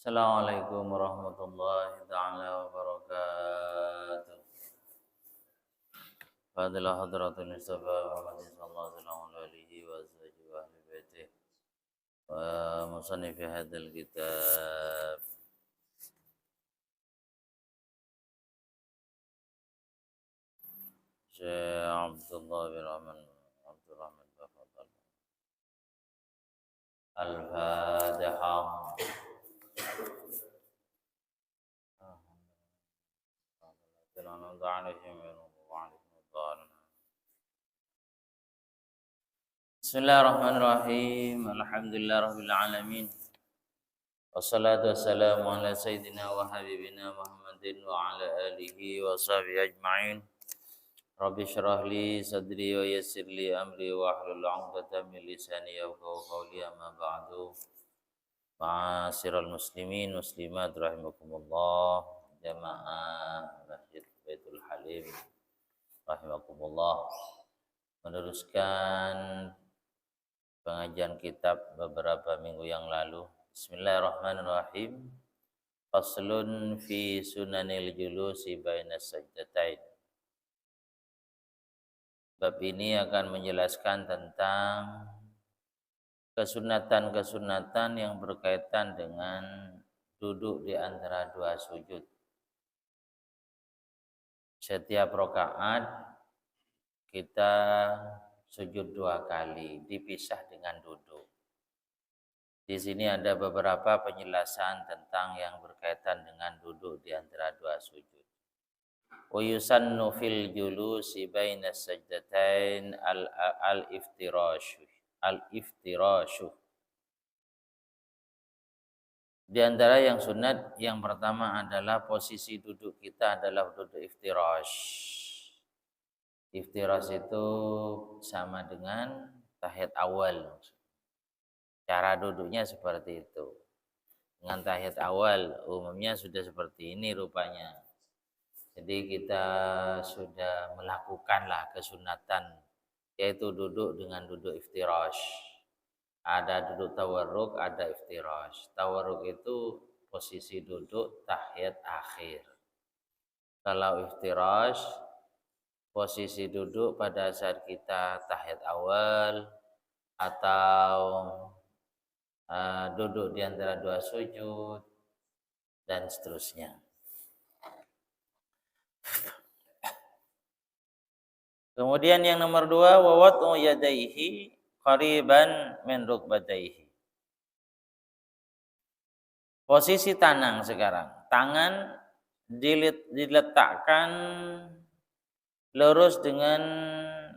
Assalamualaikum warahmatullahi taala wabarakatuh. Fadilah hadratul Mustafa Muhammad sallallahu alaihi wa alihi wa ahli baitih wa musannif hadzal kitab Syekh Abdullah bin Rahman Abdul Rahman Tafadhal. Al-Fatihah. Bismillahirrahmanirrahim. Alhamdulillahirabbil alamin. Wassalatu wassalamu ala sayyidina wa habibina Muhammadin wa ala alihi wa sahbihi ajma'in. Rabbi syrah li sadri wa yassir li amri wa hlul 'uqdatam min lisani yafqahu qawli, amma ba'du. Ma'asyiral muslimin muslimat rahimakumullah, jamaah Masjid Baitul Halim rahimakumullah. Meneruskan pengajian kitab beberapa minggu yang lalu. Bismillahirrahmanirrahim. Faslun fi sunanil julusi bainas sajdatain. Bab ini akan menjelaskan tentang kesunatan-kesunatan yang berkaitan dengan duduk di antara dua sujud. Setiap rakaat kita sujud 2 kali, dipisah dengan duduk. Di sini ada beberapa penjelasan tentang yang berkaitan dengan duduk di antara dua sujud. Wa yusannu fil julusi bainas sajdatain al-iftirashu. Di antara yang sunat, yang pertama adalah posisi duduk kita adalah duduk iftirash. Iftirash itu sama dengan tahiyat awal. Cara duduknya seperti itu. Dengan tahiyat awal umumnya sudah seperti ini rupanya. Jadi kita sudah melakukanlah kesunatan, yaitu duduk dengan duduk iftirash. Ada duduk tawarruk, ada iftirash. Tawarruk itu posisi duduk tahiyat akhir. Kalau iftirash, posisi duduk pada saat kita tahiyat awal atau duduk di antara dua sujud dan seterusnya. Kemudian yang nomor 2, wa wad'u yadayhi qariban min rukbatayhi. Posisi tanang sekarang. Tangan diletakkan lurus dengan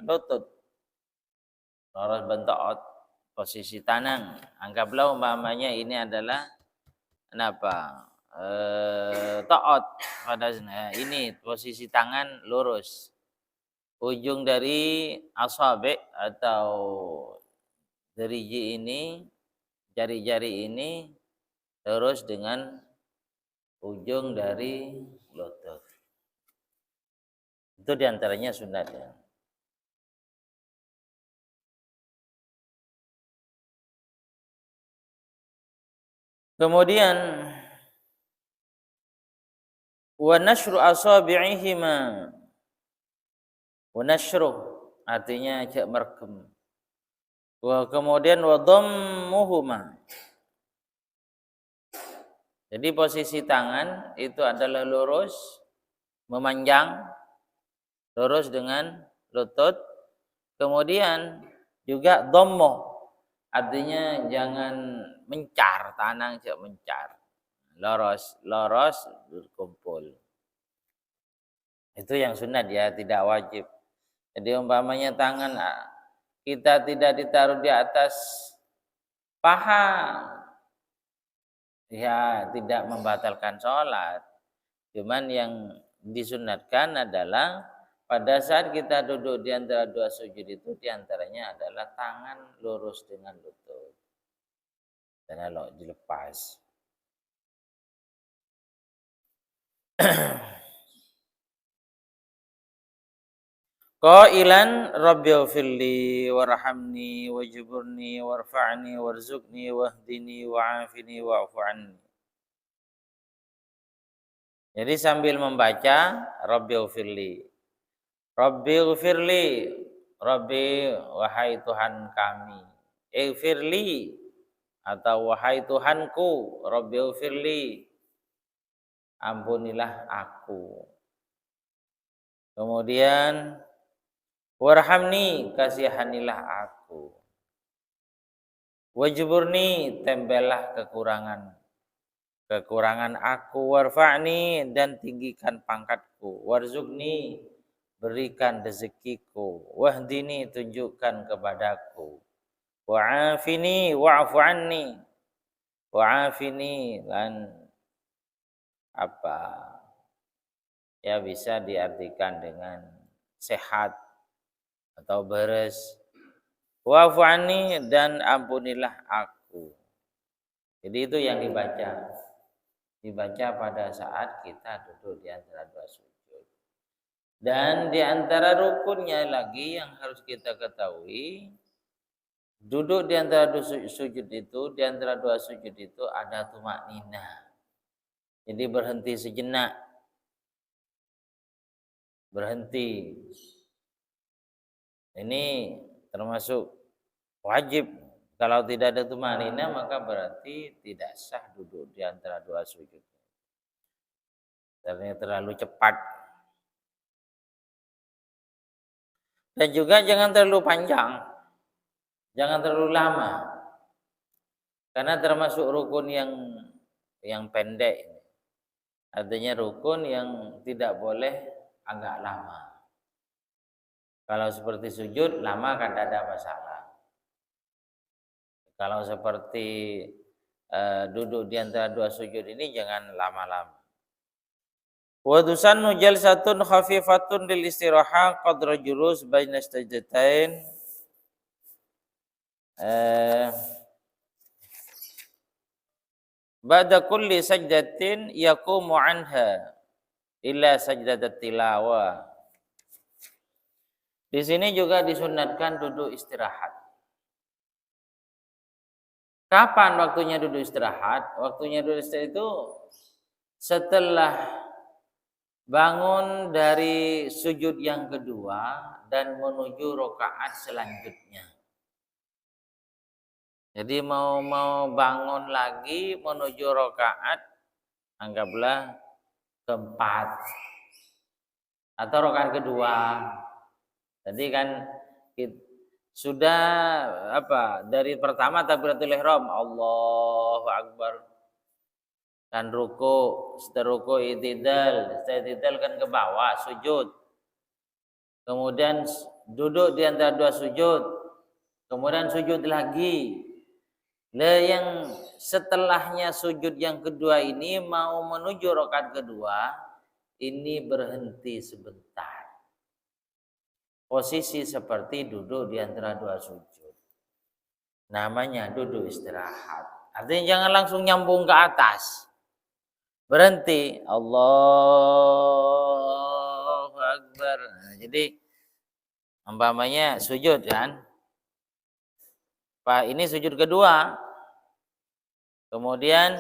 lutut. Lurus bentuk posisi tanang. Anggaplah umpamanya ini adalah taat pada ini posisi tangan lurus. Ujung dari asabi atau deriji ini, jari-jari ini lurus dengan ujung dari lutut. Itu diantaranya sunat ya. Kemudian wa nashru asabi'ihima. Wa nashru artinya cek merekem. Kemudian wa dhammuhuma. Jadi posisi tangan itu adalah lurus, memanjang, lurus dengan lutut. Kemudian juga dhammu, artinya jangan mencar, tanang cek mencar. Lurus berkumpul. Itu yang sunat ya, tidak wajib. Jadi umpamanya tangan kita tidak ditaruh di atas paha, ya tidak membatalkan sholat. Cuman yang disunatkan adalah pada saat kita duduk di antara dua sujud itu, diantaranya adalah tangan lurus dengan lutut. Dan kalau dilepas. Qailan rabbighfirli warhamni wajburni warfa'ni warzuqni wahdini wa'afini wa'fu anni. Jadi sambil membaca Rabbighfirli. Rabbighfirli, Rabbi wahai Tuhan kami. Ighfirli atau wahai Tuhanku, Rabbighfirli, ampunilah aku. Kemudian warhamni, kasihanilah aku. Wajburni, tempelah kekurangan aku. Warfa'ni, dan tinggikan pangkatku. Warzuqni, berikan rezekiku. Wahdini, tunjukkan kepadaku. Wa'afini, wa'fu anni. Wa'afini, dan apa ya bisa diartikan dengan sehat atau beres. Wa'fu anni, dan ampunilah aku. Jadi itu yang dibaca pada saat kita duduk di antara dua sujud. Dan di antara rukunnya lagi yang harus kita ketahui, duduk di antara dua sujud itu, di antara dua sujud itu ada tumakninah. Jadi berhenti sejenak. Berhenti. Ini termasuk wajib. Kalau tidak ada tumakninah maka berarti tidak sah duduk di antara dua sujud. Karena terlalu cepat. Dan juga jangan terlalu panjang. Jangan terlalu lama. Karena termasuk rukun yang pendek. Artinya rukun yang tidak boleh agak lama. Kalau seperti sujud lama kan tidak ada masalah. Kalau seperti duduk di antara dua sujud ini jangan lama-lama. Wa tusannu jalsatun khafifatun lil istiraha qadra julus baina sajdatain. Ba'da kulli sajdatin yaqumu anha illa sajdatat tilawah. Di sini juga disunatkan duduk istirahat. Kapan waktunya duduk istirahat? Waktunya duduk istirahat itu setelah bangun dari sujud yang kedua dan menuju rakaat selanjutnya. Jadi mau bangun lagi menuju rakaat, anggaplah keempat atau rakaat kedua. Jadi kan sudah dari pertama takbiratul ihram, Allahu Akbar. Kan ruku, setelah ruku setelah i'tidal kan ke bawah sujud. Kemudian duduk di antara dua sujud. Kemudian sujud lagi. Nah, yang setelahnya sujud yang kedua ini mau menuju rakaat kedua, ini berhenti sebentar. Posisi seperti duduk di antara dua sujud. Namanya duduk istirahat. Artinya jangan langsung nyambung ke atas. Berhenti. Allahu Akbar. Nah, jadi umpamanya sujud kan. Pak, ini sujud kedua. Kemudian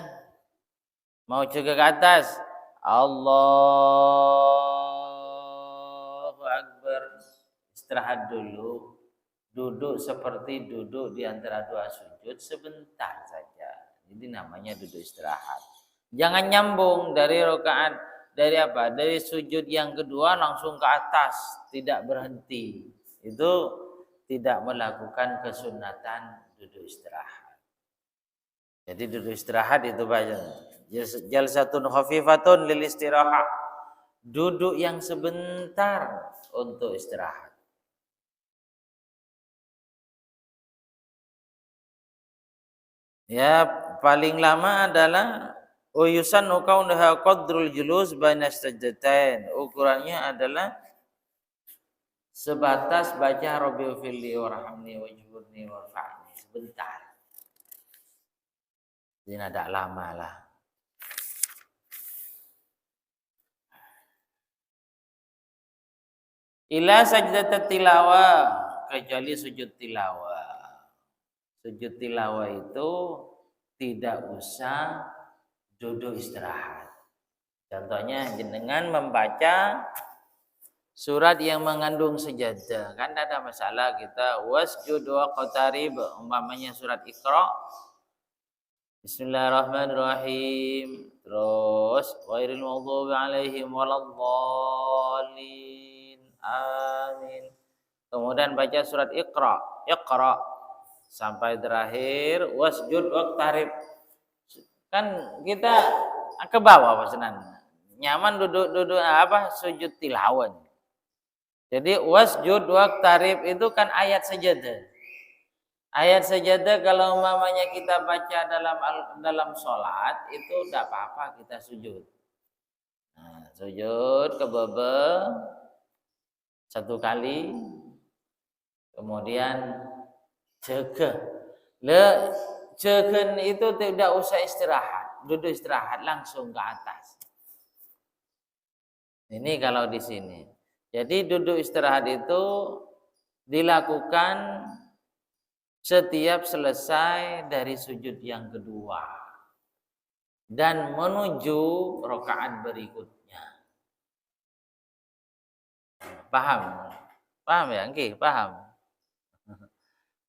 mau juga ke atas. Allahu Akbar. Istirahat dulu. Duduk seperti duduk di antara dua sujud sebentar saja. Jadi namanya duduk istirahat. Jangan nyambung dari rakaat dari sujud yang kedua langsung ke atas, tidak berhenti. Itu tidak melakukan kesunatan duduk istirahat. Jadi duduk istirahat itu baca jalsatun khafifatun lil istiraha. Duduk yang sebentar untuk istirahat. Ya, paling lama adalah yusannu kaunaha qadrul julus baina sajdatain. Ukurannya adalah sebatas baca Rabbighfirli warhamni wajburni warfa'ni, sebentar. Jadi tidak lama lah. Ila sajdatat tilawah, kecuali sujud tilawah. Sujud tilawah itu tidak usah duduk istirahat. Contohnya jenengan membaca surat yang mengandung sejadah, kan tidak ada masalah kita wasjud waqtarib, umpamanya surat Iqra, Bismillahirrahmanirrahim, terus ghairil maghdubi alaihim waladdallin, amin. Kemudian baca surat Iqra, Iqra sampai terakhir wasjud waqtarib. Kan kita ke bawah pesanan. Nyaman duduk sujud tilawah. Jadi wasjud waqtarib itu kan ayat sajadah. Ayat sajadah kalau umpamanya kita baca dalam sholat itu tidak apa-apa kita sujud. Nah, sujud ke bawah 1 kali, kemudian cegah. Cegah itu tidak usah istirahat, duduk istirahat langsung ke atas. Ini kalau di sini. Jadi duduk istirahat itu dilakukan setiap selesai dari sujud yang kedua dan menuju rakaat berikutnya. Paham? Paham ya? Oke, paham.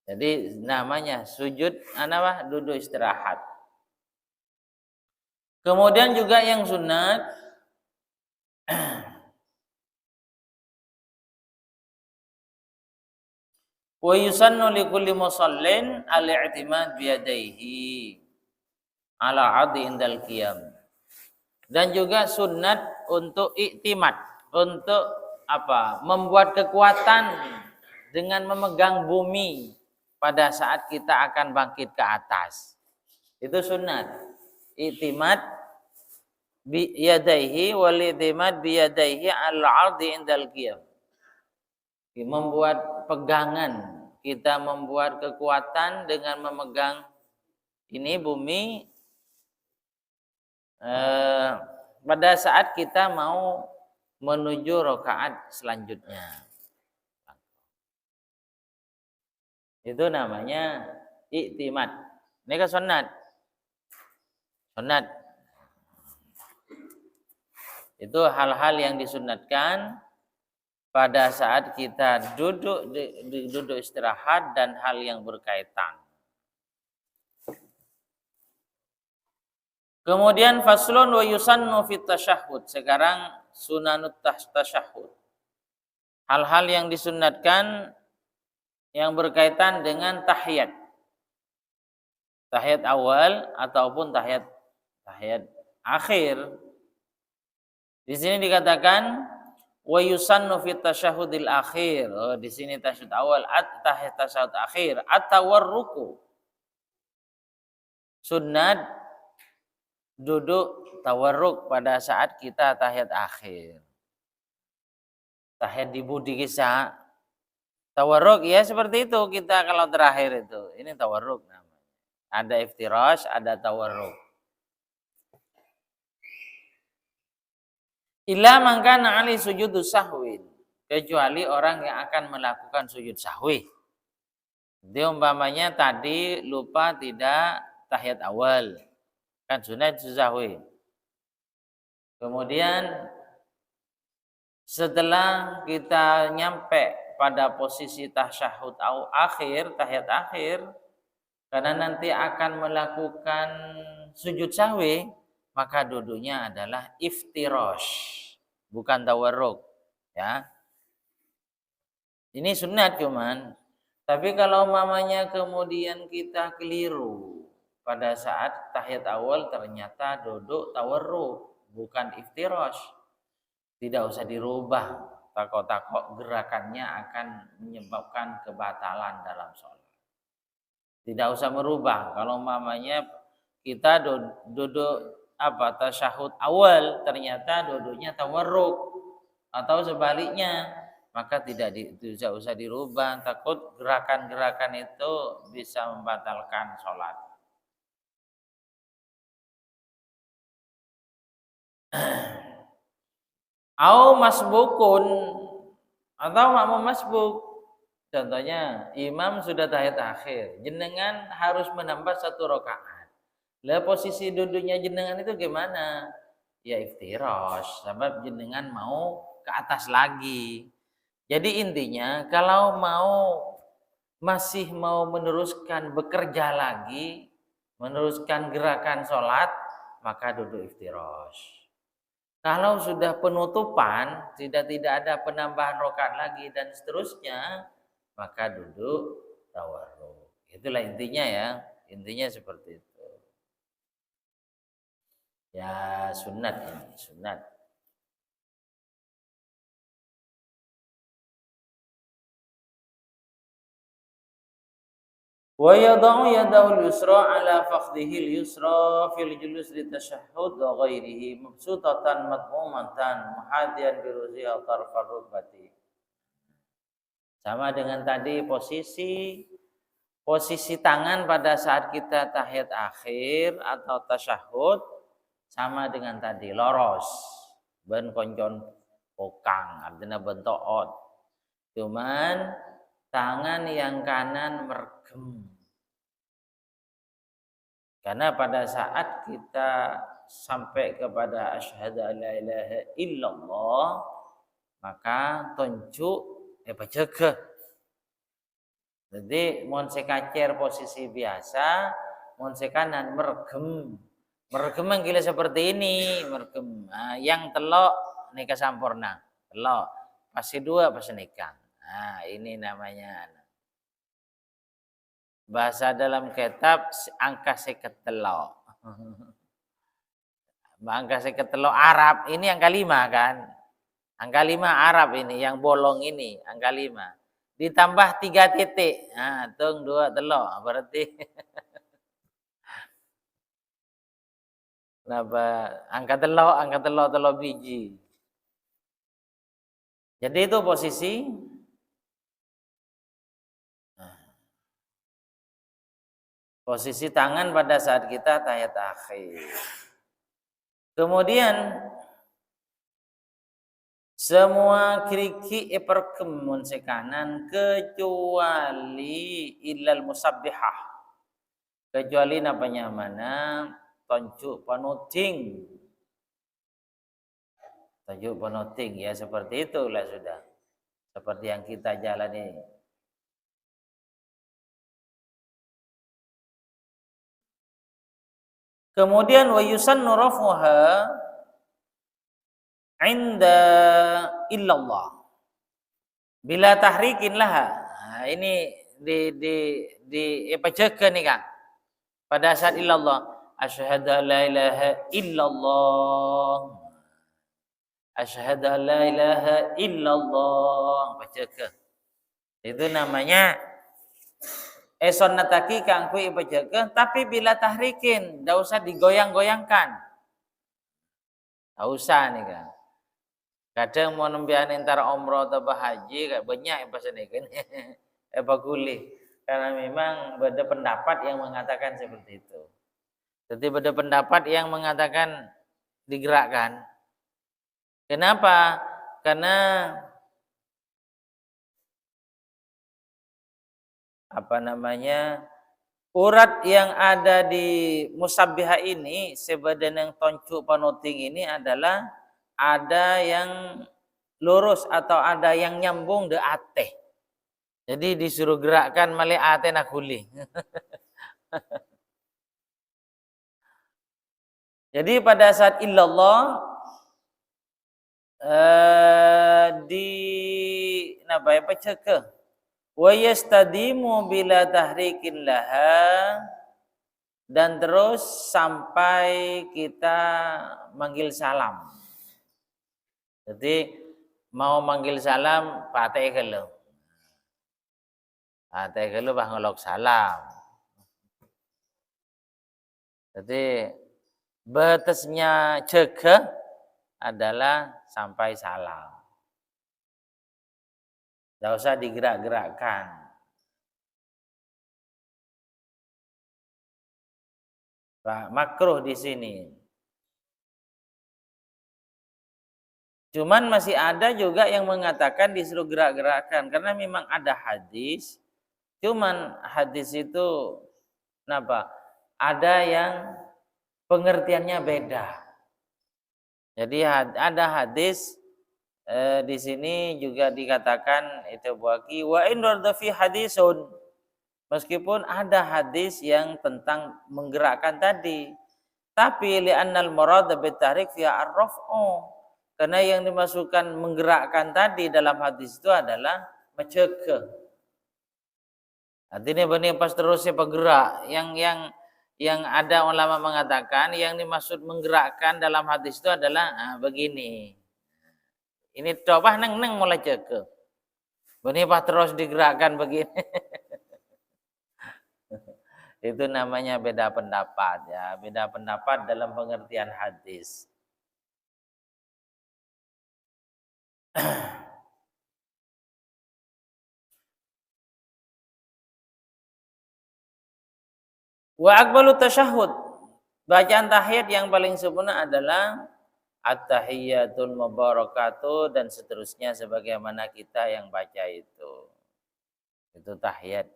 Jadi namanya sujud duduk istirahat. Kemudian juga yang sunat wa yusannu likulli musallin al-i'timad biyadaihi ala 'adhi indal qiyam. Dan juga sunat untuk iktimad, untuk membuat kekuatan dengan memegang bumi pada saat kita akan bangkit ke atas. Itu sunat. Iktimad biyadaihi wal i'timad biyadaihi ala 'adhi indal qiyam. Membuat pegangan, kita membuat kekuatan dengan memegang ini bumi pada saat kita mau menuju rakaat selanjutnya. Itu namanya iktimad. Ini kan sunat. Sunat. Itu hal-hal yang disunatkan pada saat kita duduk istirahat dan hal yang berkaitan. Kemudian faslun wa yusannu fit tasyahhud. Sekarang sunanut tasyahhud. Hal-hal yang disunatkan yang berkaitan dengan tahiyat. Tahiyat awal ataupun tahiyat akhir. Di sini dikatakan wa yusannu fit tasyahhudil akhir. Di sini tasyahud awal, tahiyat tasyahud akhir, at-tawarruku. Sunnat duduk tawarruk pada saat kita tahiyat akhir. Tahiyat di budi kisah. Tawarruk ya seperti itu kita kalau terakhir itu. Ini tawarruk namanya. Ada iftirash, ada tawarruk. Illa man kana ali sujudu sahwin, kecuali orang yang akan melakukan sujud sahwi. Dia umpamanya tadi lupa tidak tahiyat awal, kan sunat sahwi. Kemudian setelah kita nyampe pada posisi tasyahud akhir, tahiyat akhir, karena nanti akan melakukan sujud sahwi, maka duduknya adalah iftirash, bukan tawarruk, ya. Ini sunat cuman, tapi kalau mamanya kemudian kita keliru pada saat tahiyat awal ternyata duduk tawarruk, bukan iftirash, tidak usah dirubah. Takok-takok gerakannya akan menyebabkan kebatalan dalam sholat. Tidak usah merubah. Kalau mamanya kita duduk tasyahud awal ternyata duduknya tawarruk atau sebaliknya, maka tidak usah dirubah, takut gerakan-gerakan itu bisa membatalkan sholat. Au masbukun, atau makmum masbuk. Contohnya imam sudah tahiyat akhir, jenengan harus menambah 1 rakaat. Lah posisi duduknya jenengan itu gimana? Ya iftirash, sebab jenengan mau ke atas lagi. Jadi intinya kalau masih mau meneruskan bekerja lagi, meneruskan gerakan sholat, maka duduk iftirash. Kalau sudah penutupan, tidak ada penambahan rokaat lagi dan seterusnya, maka duduk tawarruk. Itulah intinya ya, intinya seperti itu. Ya sunat ini, sunat. Wa yadau yadahu al-yusra ala fakhdihi al-yusra fil julus li tashahhud wa ghairihi mabsutatan madmumatan muhadiyan bi ruziha tarfar rukbati. Sama dengan tadi posisi tangan pada saat kita tahiyat akhir atau tasyahud sama dengan tadi loros ben koncon pokang artinya bentuk ot. Cuman tangan yang kanan mergem. Karena pada saat kita sampai kepada asyhadu alla ilaha illallah maka tunjuk pejege. Jadi mun sekacer posisi biasa, mun sekanan mergem. Mergem gila seperti ini, mergem. Nah, yang telok nikah sampurna. Telok. Pasti dua pas nikah. Nah, ini namanya bahasa dalam kitab angka seketelo. Angka seketelo Arab ini angka 5 kan. Angka 5 Arab ini yang bolong ini angka 5. Ditambah 3 titik. Nah, tung 2 telok berarti apa angka telok biji. Jadi itu posisi tangan pada saat kita tahiyat akhir. Kemudian semua kriki perkemun sekanan kecuali ilal musabbihah. Kecuali napanya mana tonjuk panuting. Tonjuk panuting ya seperti itulah sudah. Seperti yang kita jalani. Kemudian wa yusannu rafuha inda illallah. Bila tahrikin laha. Nah, ini di pejeke nih Kang. Pada saat illallah asyhadu la ilaha illallah. Asyhadu la ilaha illallah. Pejeke. Itu namanya sunnataki kang kui pejeke tapi bila tahrikin, enggak usah digoyang-goyangkan. Enggak usah nih Kang. Kadang mau nembian antara umroh atau haji kayak banyak yang pesan ikan baguli karena memang ada pendapat yang mengatakan seperti itu. Jadi ada pendapat yang mengatakan digerakkan. Kenapa? Karena urat yang ada di musabbihah ini sebadan yang toncu panuting ini adalah ada yang lurus atau ada yang nyambung de ate. Jadi disuruh gerakkan male ate nakuli. Jadi pada saat illallah di peceke wa yastadimu bila tahrikin laha dan terus sampai kita manggil salam. Jadi mau manggil salam pateh kalau. Pateh kalau bangolok salam. Jadi batasnya cegah adalah sampai salam. Tidak usah digerak-gerakkan. Makruh di sini. Cuman masih ada juga yang mengatakan disuruh gerak-gerakkan karena memang ada hadis. Cuman hadis itu kenapa? Ada yang pengertiannya beda. Jadi ada hadis di sini juga dikatakan itu bagi wa in fi hadisun, meskipun ada hadis yang tentang menggerakkan tadi, tapi li'annal murad bitahrik fi ar-raf'u, karena yang dimasukkan menggerakkan tadi dalam hadis itu adalah mencegah. Artinya benih pas terusnya penggerak yang ada ulama mengatakan yang dimaksud menggerakkan dalam hadis itu adalah begini. Ini coba neng mulai cekeh. Benih pas terus digerakkan begini. Itu namanya beda pendapat ya, beda pendapat dalam pengertian hadis. Wa aqbalu tasyahud. Bacaan tahiyat yang paling sempurna adalah at-tahiyyatul mubarakatuh dan seterusnya sebagaimana kita yang baca itu. Itu tahiyat.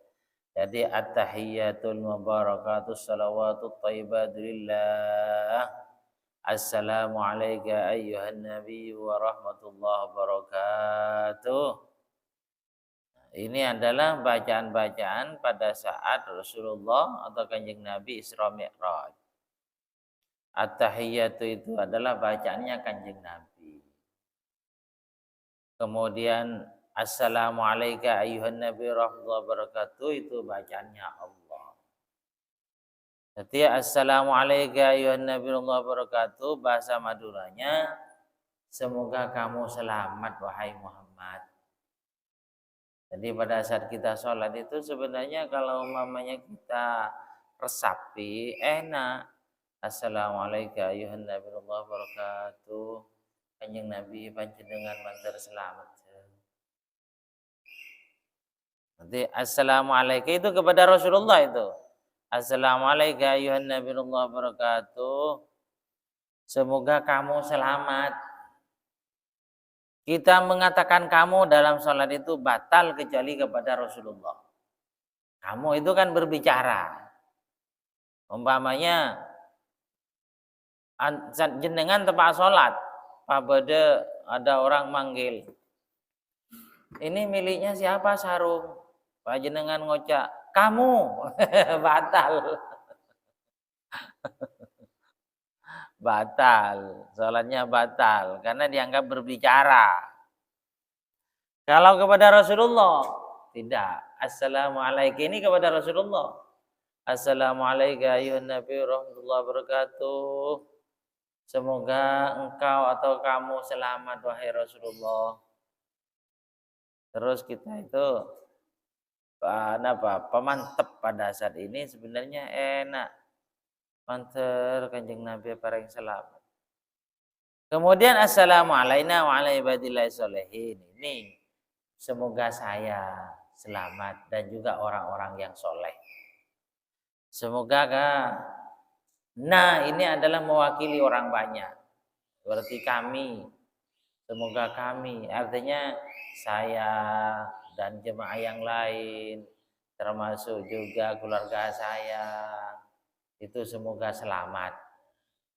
Jadi at-tahiyyatul mubarakatuh salawatut thayyibatu lillah. Assalamu alayka ayyuhan nabiy wa rahmatullahi wabarakatuh. Ini adalah bacaan-bacaan pada saat Rasulullah atau Kanjeng Nabi Isra Mi'raj. At-tahiyyatu itu adalah bacaannya Kanjeng Nabi. Kemudian Assalamu alayka ayyuhan nabiy wa rahmatullahi wabarakatuh itu bacaannya Allah. Jadi Assalamu alayka ayyuhan nabiy wa rahmatullahi wabarakatuh bahasa Maduranya semoga kamu selamat wahai Muhammad. Jadi pada saat kita sholat itu sebenarnya kalau umpamanya kita resapi enak. Assalamualaikum ayuhan nabi wabarakatuh. Kanjeng Nabi panjenengan mantar selamat. Nanti assalamualaikum itu kepada Rasulullah itu. Assalamualaikum ayuhan nabi wabarakatuh. Semoga kamu selamat. Kita mengatakan kamu dalam sholat itu batal kecuali kepada Rasulullah. Kamu itu kan berbicara. Umpamanya jenengan tempat sholat, pada ada orang manggil. Ini miliknya siapa sarung? Pak jenengan ngocak, kamu batal. Batal, sholatnya batal karena dianggap berbicara. Kalau kepada Rasulullah tidak. Assalamualaikum ini kepada Rasulullah. Assalamualaikum ayuhan nabi rahmatullahi wabarakatuh. Semoga engkau atau kamu selamat wahai Rasulullah. Terus kita itu pemantep pada saat ini sebenarnya enak. Mantar Kanjeng Nabi paring selamat. Kemudian assalamu alayna wa ala ibadillahi sholihin. Ini semoga saya selamat dan juga orang-orang yang soleh. Semoga ini adalah mewakili orang banyak. Berarti kami. Semoga kami. Artinya saya dan jemaah yang lain. Termasuk juga keluarga saya. Itu semoga selamat.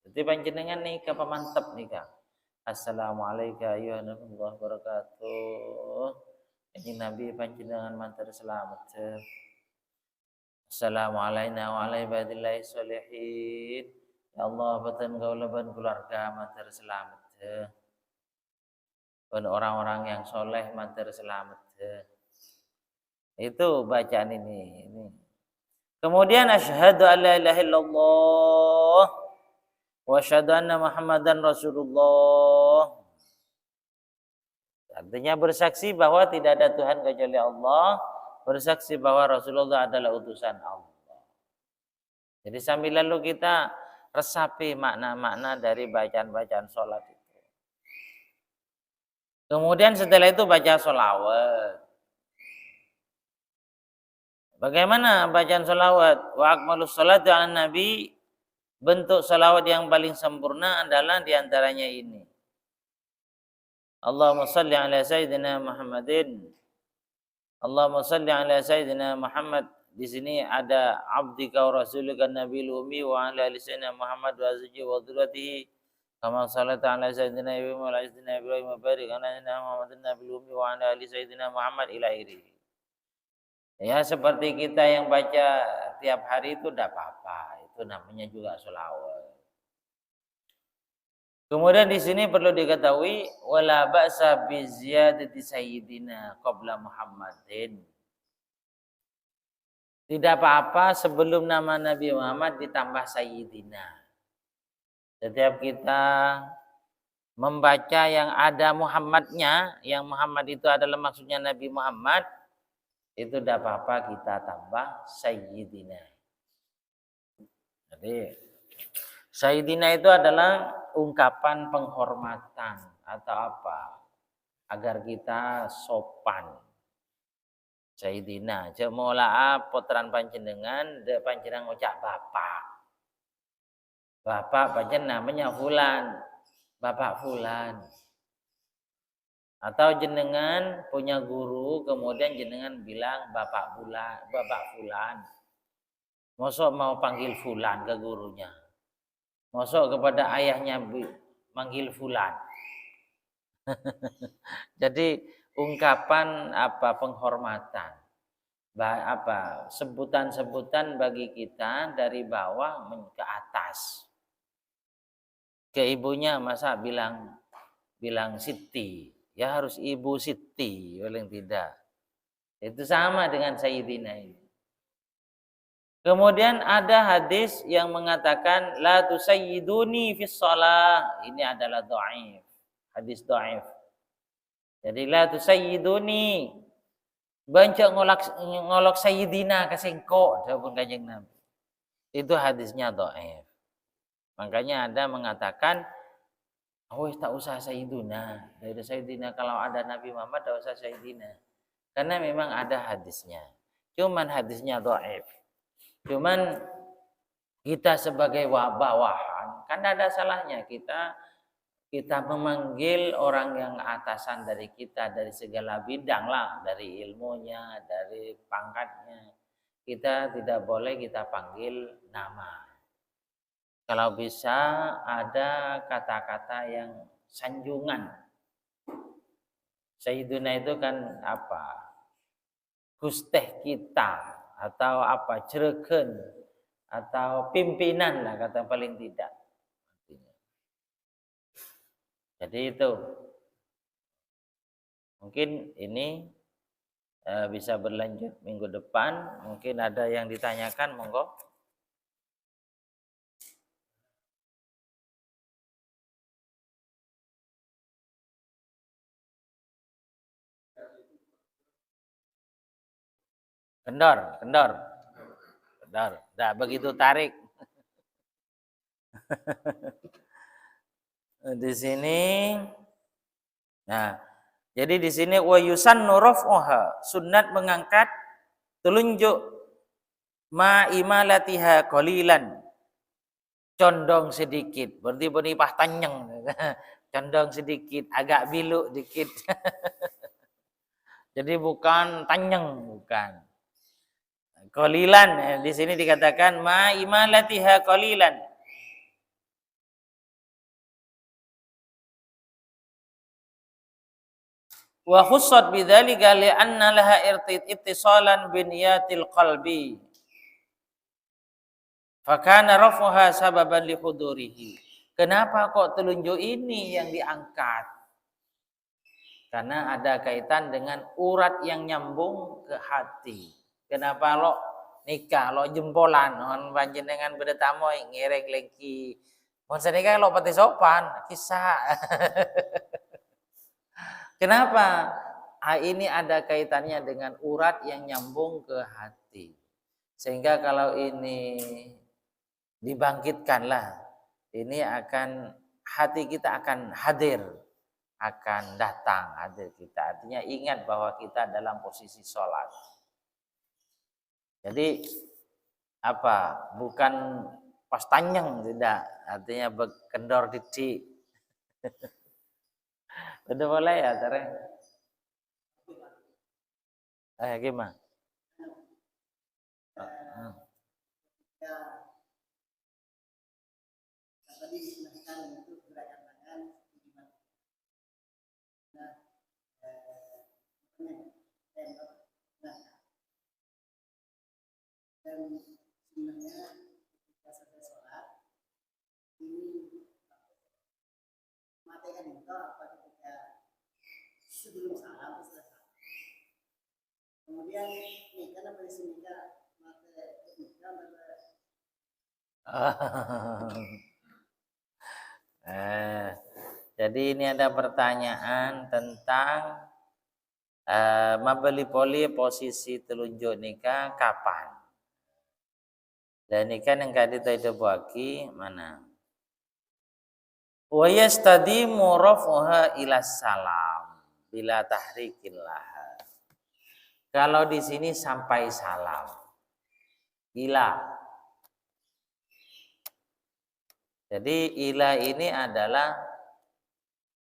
Jadi panjenengan nih ke pemantep nih Kak. Assalamualaikum warahmatullahi wabarakatuh. Kanjeng Nabi panjenengan mantar selamat. Assalamualaikum warahmatullahi wabarakatuh. Ya Allah batan kaula ban keluarga mantar selamat. Dan orang-orang yang soleh mantar selamat. Itu bacaan ini. Kemudian asyhadu an la ilaha illallah wa asyhadu anna Muhammadan Rasulullah. Artinya bersaksi bahwa tidak ada Tuhan kecuali Allah, bersaksi bahwa Rasulullah adalah utusan Allah. Jadi sambil lalu kita resapi makna-makna dari bacaan-bacaan sholat itu. Kemudian setelah itu baca sholawat. Bagaimana bacaan sholawat? Wa akmalus sholati ala nabi. Bentuk sholawat yang paling sempurna adalah diantaranya ini. Allahumma salli ala sayyidina Muhammadin. Allahumma salli ala sayyidina Muhammad. Di sini ada abdika wa rasulika nabil ummi wa ala lisana Muhammad wa azwajihi wa dzurriyyatihi Kama salata ala sayyidina Ibrahim wa ala sayyidina Ibrahim wa barik ala sayyidina Muhammadin nabiyil ummi wa ala ali sayyidina Muhammad ila akhirih. Ya seperti kita yang baca tiap hari itu tidak apa-apa. Itu namanya juga sholawat. Kemudian di sini perlu diketahui wala ba'sa bi ziyadati sayyidina qabla Muhammadin. Tidak apa-apa sebelum nama Nabi Muhammad ditambah sayyidina. Setiap kita membaca yang ada Muhammadnya, yang Muhammad itu adalah maksudnya Nabi Muhammad, itu tidak apa-apa kita tambah sayyidina. Jadi sayyidina itu adalah ungkapan penghormatan atau apa agar kita sopan. Sayyidina jemolaa potran panjenengan de panjenengan ucap bapak. Bapak panjenengan namanya fulan. Bapak fulan. Atau jenengan punya guru kemudian jenengan bilang bapak fulan. Mosok mau panggil fulan ke gurunya. Mosok kepada ayahnya manggil fulan. Jadi ungkapan apa penghormatan. Apa sebutan-sebutan bagi kita dari bawah ke atas. Ke ibunya masa bilang Siti. Ya harus Ibu Siti, paling tidak. Itu sama dengan Sayyidina ini. Kemudian ada hadis yang mengatakan la tusayyiduni fis shalah. Ini adalah dhaif. Hadis dhaif. Jadi la tusayyiduni. Banyak ngolok sayyidina kasengko dawuh Kanjeng Nabi. Itu hadisnya dhaif. Makanya ada mengatakan oh tak usah sayyiduna. Dari sayyidina kalau ada Nabi Muhammad tak usah sayyidina. Karena memang ada hadisnya. Cuman hadisnya dhaif. Cuman kita sebagai bawahan kan ada salahnya kita memanggil orang yang atasan dari kita dari segala bidang lah, dari ilmunya, dari pangkatnya. Kita tidak boleh kita panggil nama. Kalau bisa ada kata-kata yang sanjungan. Sayyiduna itu kan apa? Gusteh kita atau apa? Jeregen atau pimpinan lah kata paling tidak. Jadi itu mungkin ini bisa berlanjut minggu depan. Mungkin ada yang ditanyakan, monggo. Kendor. Dah begitu tarik. Di sini, nah, jadi di sini wa yusannu raf'uha, sunnat mengangkat telunjuk ma imalatiha qalilan, condong sedikit, berarti benipah tanyeng, condong sedikit, agak biluk dikit. Jadi bukan tanyeng, bukan. Qalilan, di sini dikatakan ma imalatiha qalilan. Wa khussat bidzalika li'anna laha ittisalan bi niyatil qalbi. Fa kana rafuha sababan li hudurihi. Kenapa kok telunjuk ini yang diangkat? Karena ada kaitan dengan urat yang nyambung ke hati. Kenapa lo nikah lo jempolan on panjenengan beda tamu ngereng lagi. Mun sanika lo pati sopan, kisah. Kenapa? Ini ada kaitannya dengan urat yang nyambung ke hati. Sehingga kalau ini dibangkitkanlah, ini akan hati kita akan hadir, akan datang hadir kita. Artinya ingat bahwa kita dalam posisi sholat. Jadi apa? Bukan pas tanyang tidak, artinya bekendor didik. Udah boleh ya, Tere? Gimana? itu gerakan tangan gimana? Nah, dan sebenarnya ketika selesai sholat ini matikan itu apa ketika sebelum salam setelah salam. Kemudian ini kan apa di sini kan jadi ini ada pertanyaan tentang mabeli poli posisi telunjuk nikah kapan? Dan nikah yang kadi itu bagi mana? Wa yastadimu rafuha ila salam bila tahrikillah. Kalau di sini sampai salam. Ila. Jadi ila ini adalah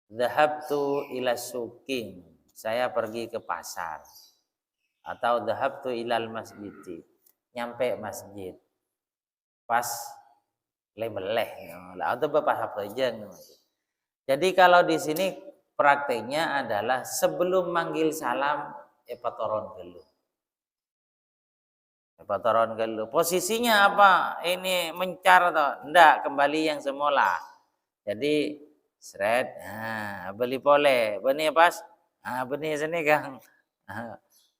dhahabtu ila suqin. Saya pergi ke pasar. Atau dhahabtu ilal masjid. Nyampe masjid. Pas lebeleh. Atau bapak saja. Jadi kalau di sini prakteknya adalah sebelum manggil salam epatoron gelu. Epatoron gelu. Posisinya apa? Ini mencar atau enggak, kembali yang semula. Jadi seret, beli pole, benih pas, benih sini Kang.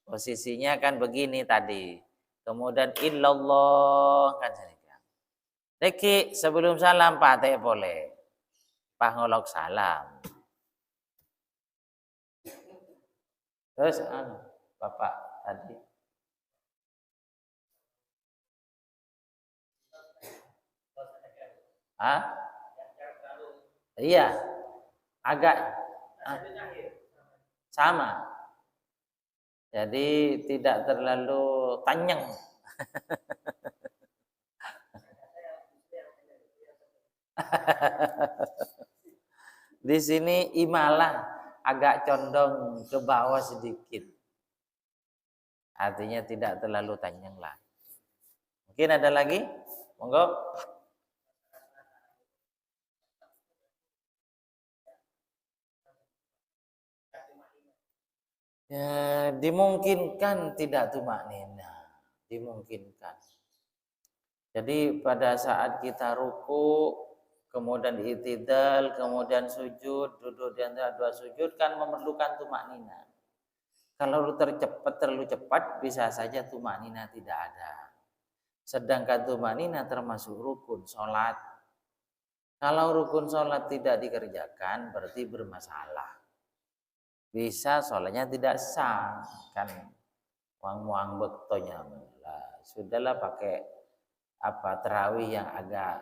Posisinya kan begini tadi. Kemudian illallah kan sini Kang. Deki sebelum salam pakai pole. Pangolok salam. Terus Bapak tadi iya agak sama. Jadi tidak terlalu tanyang. Di sini imalah agak condong ke bawah sedikit. Artinya tidak terlalu tanyang lah. Mungkin ada lagi? Monggo. Ya, dimungkinkan tidak tumaknina. Dimungkinkan. Jadi pada saat kita ruku, kemudian i'tidal, kemudian sujud, duduk di antara dua sujud kan memerlukan tumaknina. Kalau terlalu cepat bisa saja tumaknina tidak ada. Sedangkan tumaknina termasuk rukun sholat. Kalau rukun sholat tidak dikerjakan berarti bermasalah. Bisa sholatnya tidak sah kan muang bektonya. Sudahlah pakai terawih yang enggak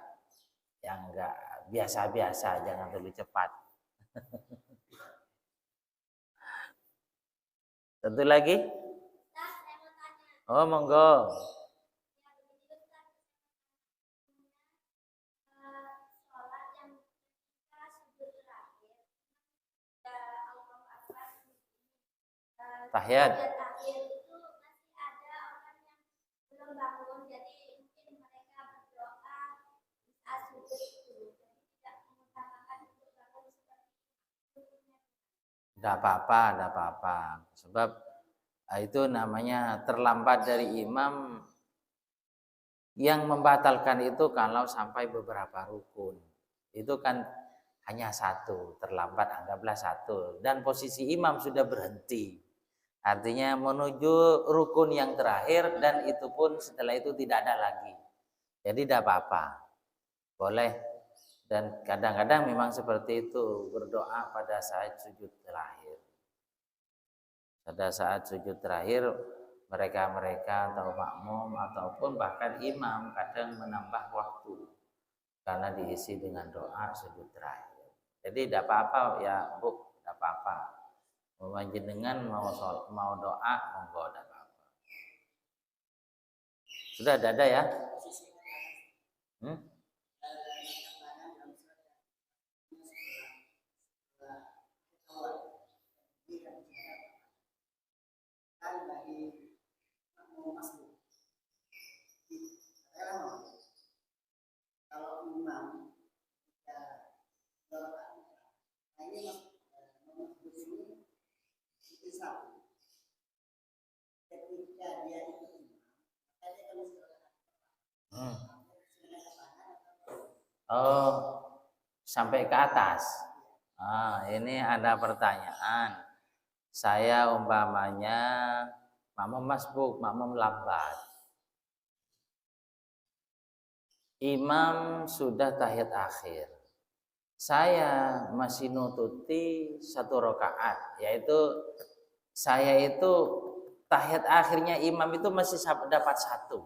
biasa-biasa, jangan terlalu cepat. Tentu lagi? Oh, monggo. Tahiyat. Tidak apa-apa. Sebab itu namanya terlambat dari imam. Yang membatalkan itu kalau sampai beberapa rukun. Itu kan hanya satu, terlambat anggaplah satu. Dan posisi imam sudah berhenti. Artinya menuju rukun yang terakhir dan itu pun setelah itu tidak ada lagi. Jadi tidak apa-apa. Boleh. Dan kadang-kadang memang seperti itu, berdoa pada saat sujud terakhir. Pada saat sujud terakhir mereka atau makmum ataupun bahkan imam kadang menambah waktu karena diisi dengan doa sujud terakhir. Jadi tidak apa-apa ya Bu, tidak apa-apa. Dengan mau doa monggo tidak apa-apa. Sudah ada ya? Kalau imam sampai ke atas. Ini ada pertanyaan. Saya umpamanya makmum masbuk, makmum lambat. Imam sudah tahiyat akhir. Saya masih nututi 1 rakaat, yaitu saya itu tahiyat akhirnya imam itu masih dapat 1.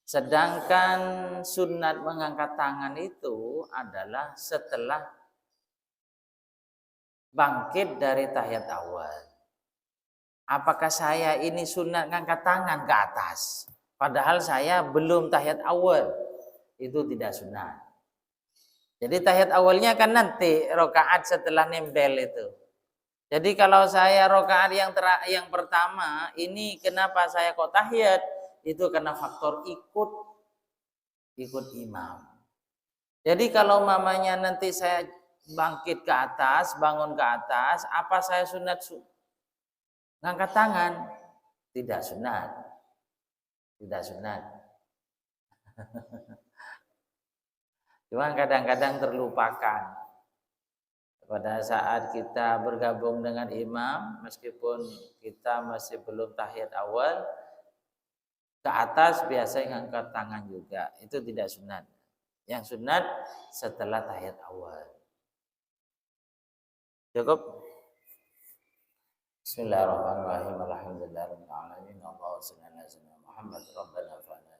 Sedangkan sunat mengangkat tangan itu adalah setelah bangkit dari tahiyat awal. Apakah saya ini sunat ngangkat tangan ke atas? Padahal saya belum tahiyat awal. Itu tidak sunat. Jadi tahiyat awalnya kan nanti rakaat setelah nempel itu. Jadi kalau saya rakaat yang pertama ini kenapa saya kok tahiyat? Itu karena faktor ikut imam. Jadi kalau mamanya nanti saya bangkit ke atas, bangun ke atas, apa saya sunat ngangkat tangan? Tidak sunat. Tidak sunat. Cuma kadang-kadang terlupakan. Pada saat kita bergabung dengan imam, meskipun kita masih belum tahiyat awal, ke atas biasanya ngangkat tangan juga. Itu tidak sunat. Yang sunat setelah tahiyat awal. Cukup? Bismillahirrahmanirrahim. Alhamdulillahirabbil alamin. Allahumma shalli ala sayyidina Muhammad. Rabbana fa'alna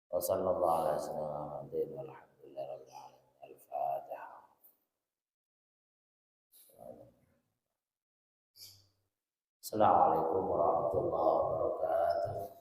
wa sallallahu ala sayyidina Muhammadin walhamdulillahi rabbil alamin. Al-Fatihah. Assalamualaikum warahmatullahi wabarakatuh.